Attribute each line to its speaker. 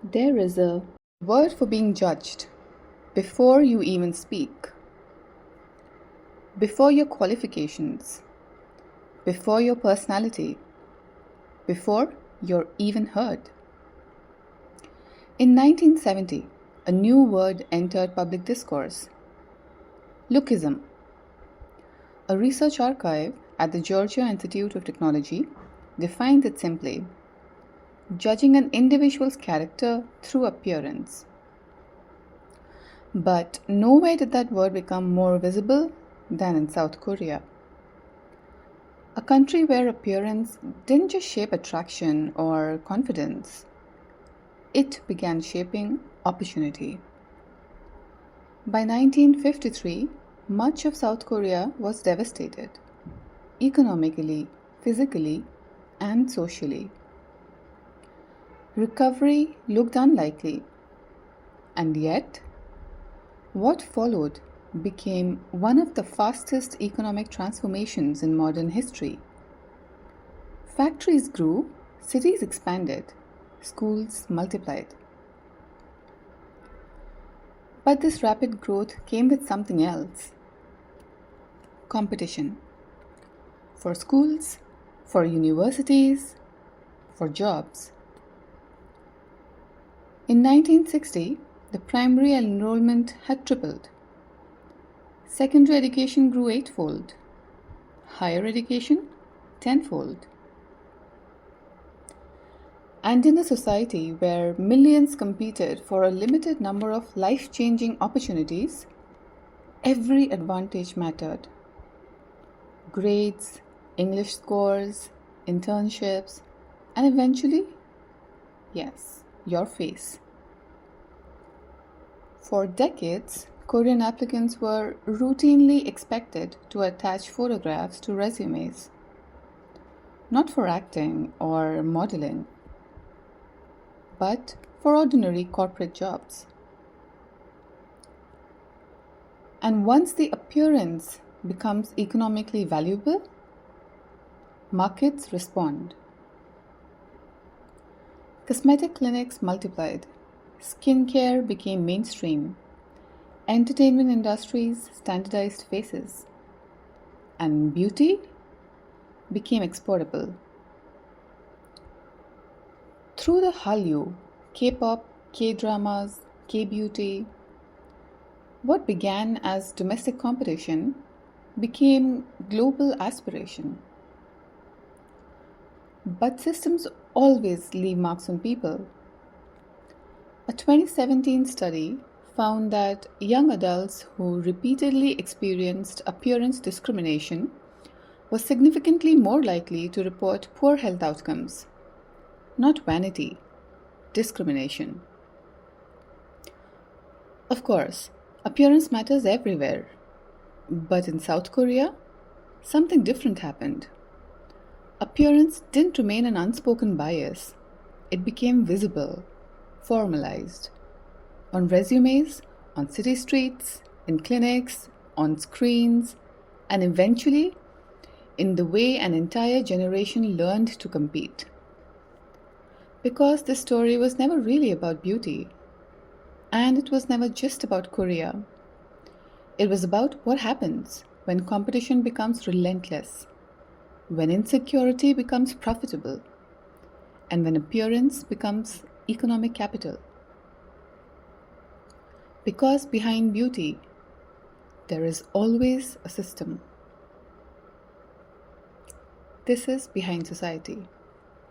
Speaker 1: There is a word for being judged before you even speak, before your qualifications, before your personality, before you're even heard. In 1970, a new word entered public discourse: lookism. A research archive at the Georgia Institute of Technology defines it simply: judging an individual's character through appearance. But nowhere did that word become more visible than in South Korea, a country where appearance didn't just shape attraction or confidence, it began shaping opportunity. By 1953, much of South Korea was devastated, economically, physically, and socially. Recovery looked unlikely, and yet, what followed became one of the fastest economic transformations in modern history. Factories grew, cities expanded, schools multiplied. But this rapid growth came with something else: competition. For schools, for universities, for jobs. In 1960, the primary enrollment had tripled. Secondary education grew eightfold. Higher education, tenfold. And in a society where millions competed for a limited number of life-changing opportunities, every advantage mattered. Grades, English scores, internships, and eventually, yes, your face. For decades, Korean applicants were routinely expected to attach photographs to resumes, not for acting or modeling, but for ordinary corporate jobs. And once the appearance becomes economically valuable, markets respond. Cosmetic clinics multiplied, skincare became mainstream, entertainment industries standardized faces, and beauty became exportable. Through the Hallyu, K-pop, K-dramas, K-beauty, what began as domestic competition became global aspiration. But systems always leave marks on people. A 2017 study found that young adults who repeatedly experienced appearance discrimination were significantly more likely to report poor health outcomes. Not vanity, discrimination. Of course, appearance matters everywhere. But in South Korea, something different happened. Appearance didn't remain an unspoken bias. It became visible, formalized. On resumes, on city streets, in clinics, on screens, and eventually in the way an entire generation learned to compete. Because this story was never really about beauty, and it was never just about Korea. It was about what happens when competition becomes relentless, when insecurity becomes profitable, and when appearance becomes economic capital. Because behind beauty, there is always a system. This is Behind Society.